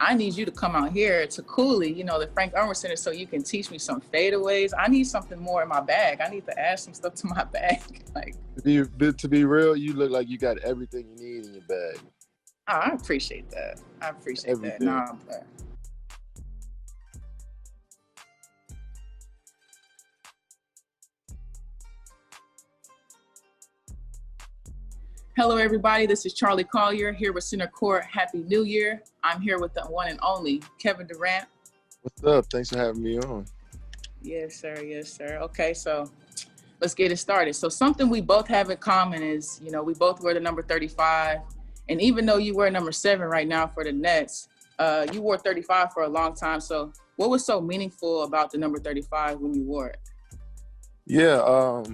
I need you to come out here to Cooley, the Frank Armour Center, so you can teach me some fadeaways. I need something more in my bag. I need to add some stuff to my bag. Like, to be real, you look like you got everything you need in your bag. oh, I appreciate that. I appreciate Everything. that. Hello, everybody. This is Charlie Collier here with Center Court. Happy New Year. I'm here with the one and only Kevin Durant. What's up? Thanks for having me on. Yes, sir. Yes, sir. Okay, so let's get it started. So something we both have in common is, we both wear the number 35. And even though you wear number 7 right now for the Nets, you wore 35 for a long time. So what was so meaningful about the number 35 when you wore it? Yeah,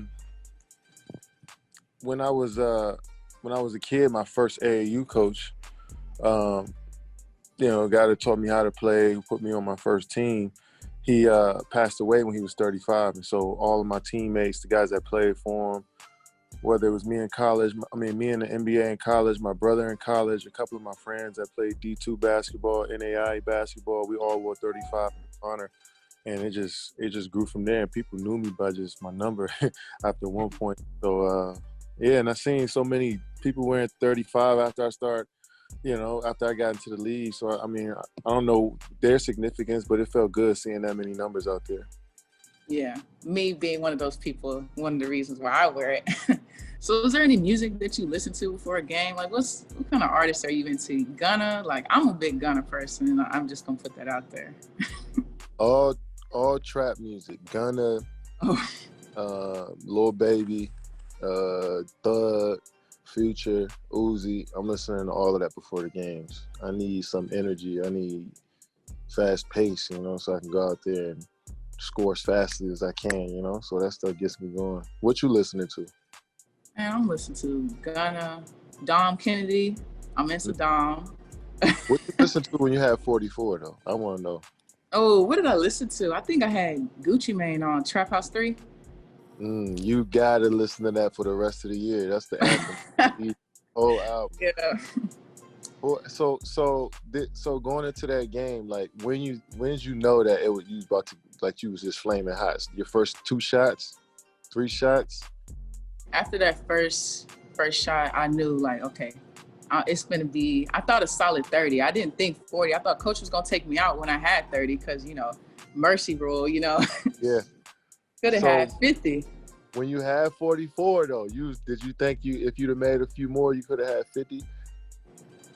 when I was a kid, my first AAU coach, a guy that taught me how to play, who put me on my first team, he passed away when he was 35. And so all of my teammates, the guys that played for him, whether it was me in college, me in the NBA in college, my brother in college, a couple of my friends that played D2 basketball, NAIA basketball, we all wore 35 in honor. And it just grew from there. And people knew me by just my number after one point. So, yeah, and I seen so many people wearing 35 after I got into the league. So, I don't know their significance, but it felt good seeing that many numbers out there. Yeah, me being one of those people, one of the reasons why I wear it. So is there any music that you listen to before a game? Like, what kind of artists are you into? Gunna? Like, I'm a big Gunna person, and I'm just going to put that out there. All trap music. Gunna, Lil Baby, Thug, Future, Uzi. I'm listening to all of that before the games. I need some energy. I need fast pace, so I can go out there and score as fast as I can, so that stuff gets me going. What you listening to? Man, I'm listening to Gunna, Dom Kennedy. I'm into Dom. What you listen to when you have 44 though? I want to know. Oh, what did I listen to? I think I had Gucci Mane on Trap House 3. You gotta listen to that for the rest of the year. That's the anthem. The whole album. Yeah. So going into that game, like when did you know that you was about to, like, you was just flaming hot? Your first 2 shots, 3 shots? After that first shot, I knew, like, okay, it's going to be, I thought a solid 30. I didn't think 40. I thought coach was going to take me out when I had 30 because, mercy rule, Yeah. Could have had 50. When you had 44, though, did you think if you'd have made a few more, you could have had 50?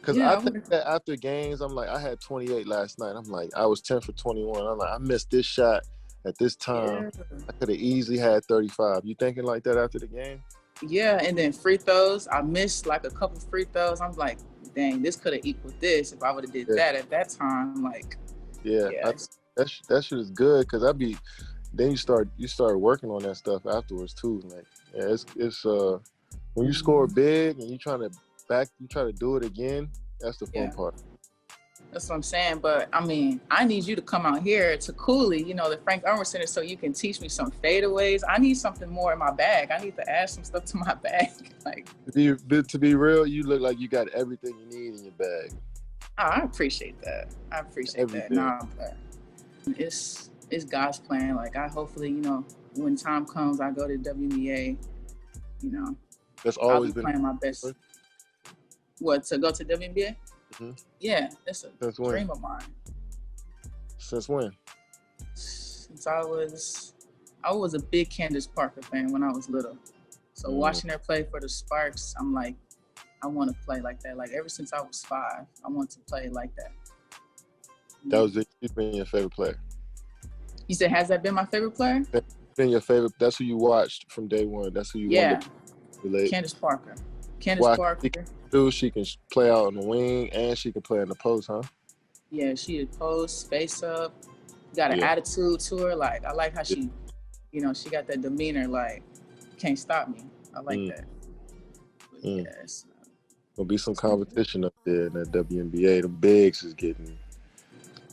Because I think that after games, I'm like, I had 28 last night. I'm like, I was 10 for 21. I'm like, I missed this shot at this time. Yeah. I could have easily had 35. You thinking like that after the game? Yeah, and then free throws. I missed like a couple free throws. I'm like, dang, this could have equaled this if I would have did that at that time. Like, that shit is good because then you start working on that stuff afterwards too. Like, yeah, it's when you score big and you try to do it again. That's the fun part. That's what I'm saying. But I need you to come out here to Cooley, the Frank Armour Center, so you can teach me some fadeaways. I need something more in my bag. I need to add some stuff to my bag. Like, to be real, you look like you got everything you need in your bag. Oh, I appreciate that. I appreciate everything. That. It's God's plan. Like, I hopefully, when time comes, I go to WNBA. That's always been playing my best. What, to go to WNBA? Mm-hmm. Yeah, it's a dream of mine. Since when? Since I was a big Candace Parker fan when I was little. So watching her play for the Sparks, I'm like, I want to play like that. Like, ever since I was 5, I want to play like that. That was been your favorite player? You said, has that been my favorite player? Been your favorite? That's who you watched from day one. That's who you wanted to relate. Candace Parker. Parker. She can play out on the wing and she can play in the post, huh? Yeah, she could post, space up, got an attitude to her. Like, I like how she, she got that demeanor, like, can't stop me. I like that. But yes. There'll be some competition up there in that WNBA. The bigs is getting,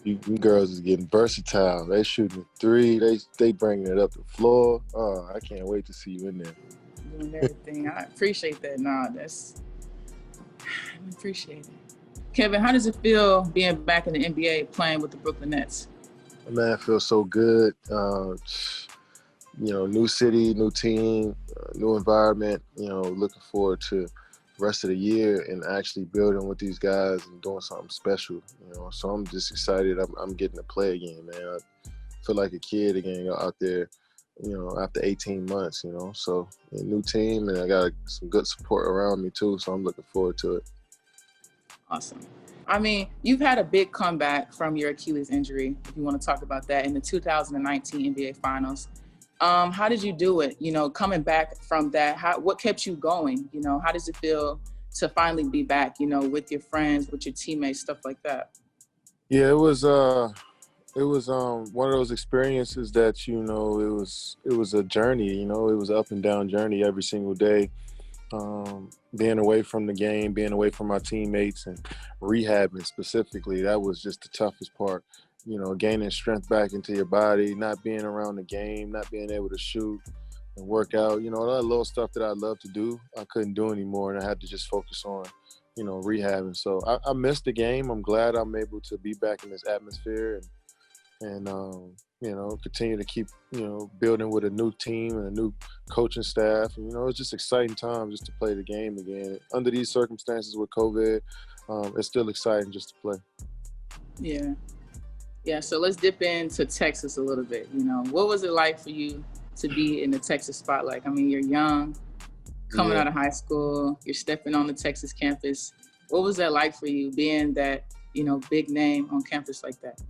you girls is getting versatile. They shooting 3. They bringing it up the floor. Oh, I can't wait to see you in there. Doing everything. I appreciate that. I appreciate it. Kevin, how does it feel being back in the NBA playing with the Brooklyn Nets? Man, it feels so good. New city, new team, new environment. Looking forward to the rest of the year and actually building with these guys and doing something special. So I'm just excited. I'm getting to play again, man. I feel like a kid again out there. After 18 months. So a new team, and I got some good support around me too. So I'm looking forward to it. Awesome. I mean, you've had a big comeback from your Achilles injury, if you want to talk about that, in the 2019 NBA Finals. How did you do it? Coming back from that, what kept you going? How does it feel to finally be back, with your friends, with your teammates, stuff like that? Yeah, it was one of those experiences that, it was a journey, it was an up and down journey every single day. Being away from the game, being away from my teammates, and rehabbing specifically, that was just the toughest part. Gaining strength back into your body, not being around the game, not being able to shoot and work out. All that little stuff that I love to do, I couldn't do anymore, and I had to just focus on, rehabbing. So I missed the game. I'm glad I'm able to be back in this atmosphere and continue to keep, building with a new team and a new coaching staff. And, it's just exciting time just to play the game again. Under these circumstances with COVID, it's still exciting just to play. Yeah, so let's dip into Texas a little bit. What was it like for you to be in the Texas spotlight? I mean, you're young, coming out of high school, you're stepping on the Texas campus. What was that like for you, being that, big name on campus like that?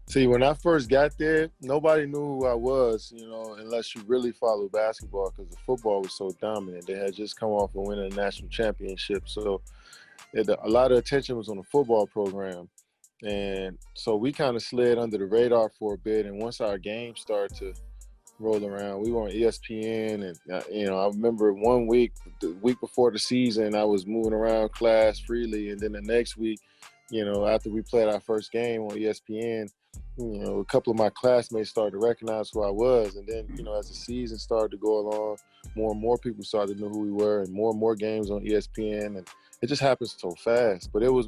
See, when I first got there, nobody knew who I was, unless you really follow basketball, because the football was so dominant. They had just come off and winning a national championship. So a lot of attention was on the football program. And so we kind of slid under the radar for a bit. And once our game started to roll around, we were on ESPN. And, I remember one week, the week before the season, I was moving around class freely. And then the next week, after we played our first game on ESPN, a couple of my classmates started to recognize who I was. And then, as the season started to go along, more and more people started to know who we were, and more games on ESPN. And it just happened so fast. But it was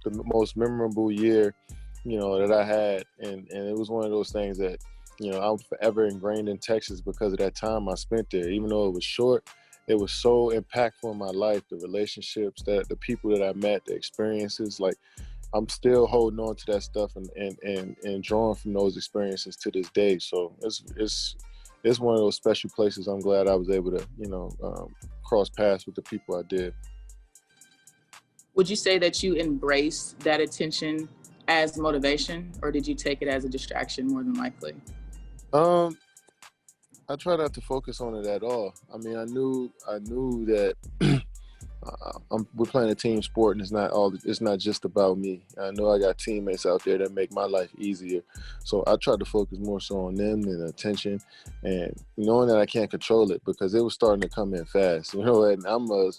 the most memorable year, that I had. And it was one of those things that, I'm forever ingrained in Texas because of that time I spent there. Even though it was short, it was so impactful in my life, the relationships, the people that I met, the experiences. Like, I'm still holding on to that stuff and drawing from those experiences to this day. So it's one of those special places. I'm glad I was able to, cross paths with the people I did. Would you say that you embraced that attention as motivation, or did you take it as a distraction more than likely? I try not to focus on it at all. I mean, I knew that we're playing a team sport, and it's not just about me. I know I got teammates out there that make my life easier. So I tried to focus more so on them and attention, and knowing that I can't control it because it was starting to come in fast. And I'm a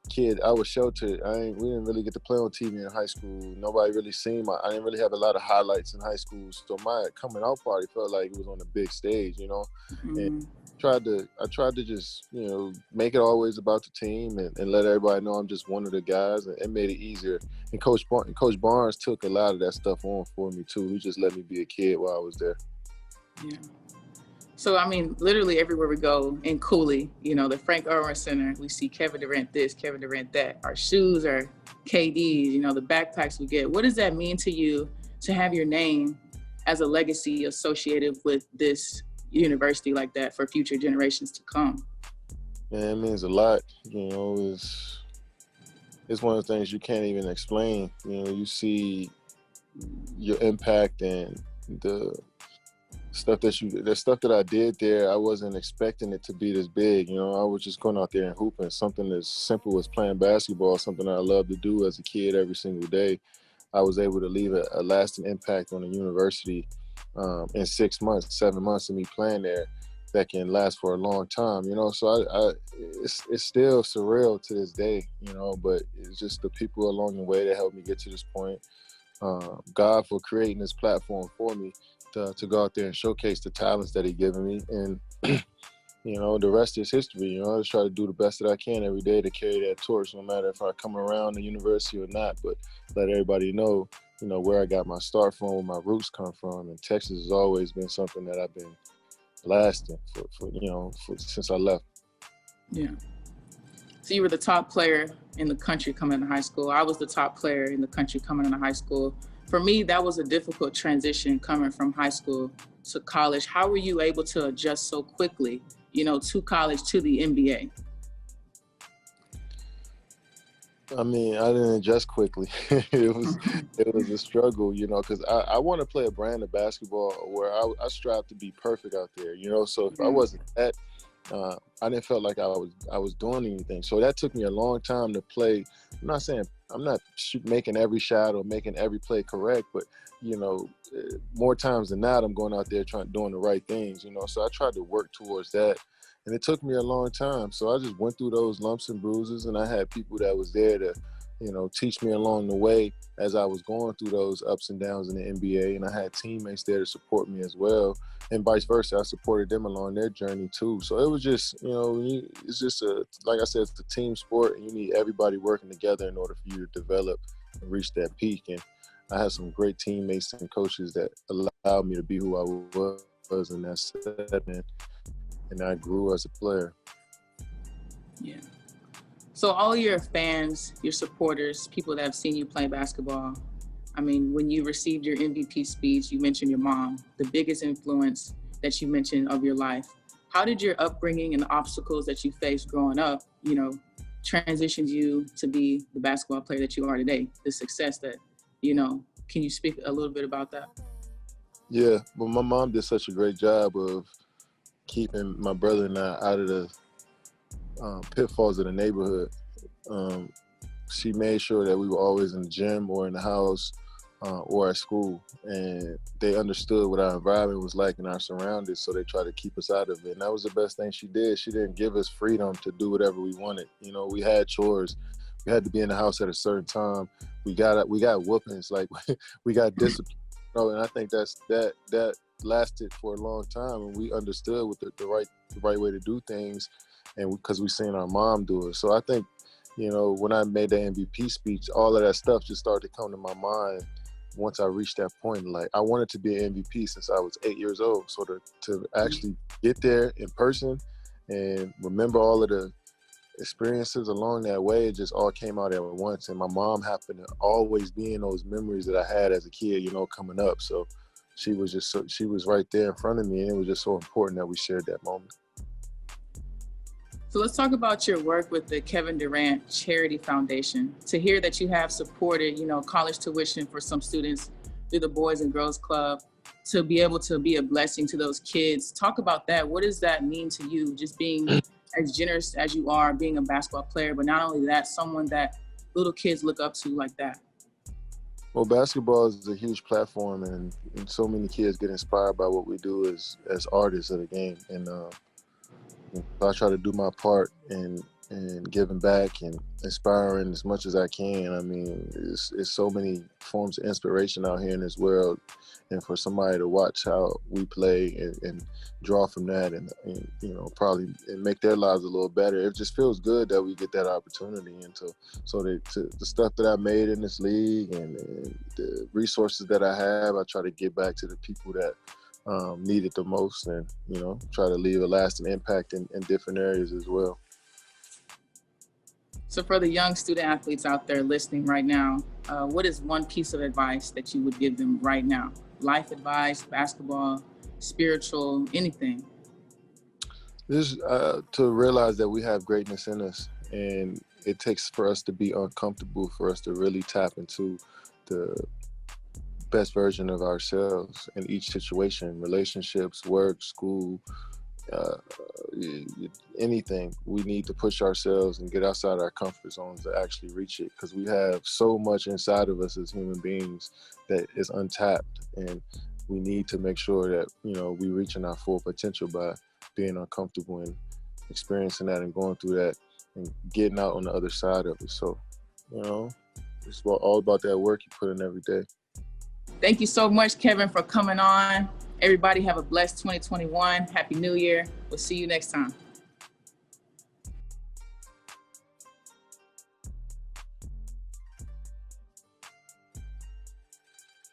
kid. I was sheltered. We didn't really get to play on TV in high school. Nobody really seen I didn't really have a lot of highlights in high school. So my coming out party felt like it was on the big stage, Mm-hmm. And I tried to just, make it always about the team and let everybody know I'm just one of the guys, and it made it easier. And Coach Barnes took a lot of that stuff on for me too. He just let me be a kid while I was there. Yeah. So, I mean, literally everywhere we go in Cooley, the Frank Irwin Center, we see Kevin Durant this, Kevin Durant that. Our shoes are KD's, the backpacks we get. What does that mean to you to have your name as a legacy associated with this university like that for future generations to come? Man, it means a lot. It's one of the things you can't even explain. You see your impact and the stuff that I did there. I wasn't expecting it to be this big. I was just going out there and hooping. Something as simple as playing basketball, something I loved to do as a kid every single day. I was able to leave a lasting impact on the university in 6 months, 7 months of me playing there that can last for a long time, So it's still surreal to this day, but it's just the people along the way that helped me get to this point. God for creating this platform for me to go out there and showcase the talents that He given me. And the rest is history. I just try to do the best that I can every day to carry that torch, no matter if I come around the university or not, but let everybody know, where I got my start from, where my roots come from. And Texas has always been something that I've been blasting for since I left. Yeah. So you were the top player in the country coming into high school. I was the top player in the country coming into high school. For me, that was a difficult transition coming from high school to college. How were you able to adjust so quickly, to college, to the NBA? I mean, I didn't adjust quickly. it was a struggle, because I want to play a brand of basketball where I strive to be perfect out there, So if I wasn't that, I didn't feel like I was doing anything. So that took me a long time to play. I'm not saying I'm not making every shot or making every play correct, but more times than not, I'm going out there doing the right things. So I tried to work towards that. And it took me a long time. So I just went through those lumps and bruises, and I had people that was there to, teach me along the way as I was going through those ups and downs in the NBA. And I had teammates there to support me as well. And vice versa, I supported them along their journey too. So it was just, it's just like I said, it's a team sport, and you need everybody working together in order for you to develop and reach that peak. And I had some great teammates and coaches that allowed me to be who I was in that setting. And I grew as a player. Yeah. So all your fans, your supporters, people that have seen you play basketball, I mean, when you received your MVP speech, you mentioned your mom, the biggest influence that you mentioned of your life. How did your upbringing and the obstacles that you faced growing up, transition you to be the basketball player that you are today, the success that, can you speak a little bit about that? Yeah, but my mom did such a great job of keeping my brother and I out of the pitfalls of the neighborhood. She made sure that we were always in the gym or in the house or at school, and they understood what our environment was like and our surroundings, so they tried to keep us out of it. And that was the best thing she did. She didn't give us freedom to do whatever we wanted. We had chores. We had to be in the house at a certain time. We got whoopings, like we got discipline. And I think that lasted for a long time, and we understood what the right way to do things, and because we seen our mom do it. So I think, when I made the MVP speech, all of that stuff just started to come to my mind once I reached that point. Like, I wanted to be an MVP since I was 8 years old. So to actually get there in person and remember all of the experiences along that way, it just all came out at once. And my mom happened to always be in those memories that I had as a kid, coming up. So she was right there in front of me, and it was just so important that we shared that moment. So let's talk about your work with the Kevin Durant Charity Foundation. To hear that you have supported, college tuition for some students through the Boys and Girls Club, to be able to be a blessing to those kids. Talk about that. What does that mean to you, just being as generous as you are, being a basketball player, but not only that, someone that little kids look up to like that? Well, basketball is a huge platform, and so many kids get inspired by what we do as artists of the game. And I try to do my part in giving back and inspiring as much as I can. I mean, it's so many forms of inspiration out here in this world, and for somebody to watch how we play and draw from that, and probably make their lives a little better. It just feels good that we get that opportunity, and the stuff that I made in this league and the resources that I have, I try to give back to the people that need it the most, and try to leave a lasting impact in different areas as well. So for the young student athletes out there listening right now, what is one piece of advice that you would give them right now? Life advice, basketball, spiritual, anything? Just to realize that we have greatness in us, and it takes for us to be uncomfortable for us to really tap into the best version of ourselves in each situation, relationships, work, school, anything. We need to push ourselves and get outside our comfort zones to actually reach it, because we have so much inside of us as human beings that is untapped, and we need to make sure that we reaching our full potential by being uncomfortable and experiencing that and going through that and getting out on the other side of it. So it's all about that work you put in every day. Thank you so much, Kevin, for coming on Everybody have a blessed 2021. Happy New Year. We'll see you next time.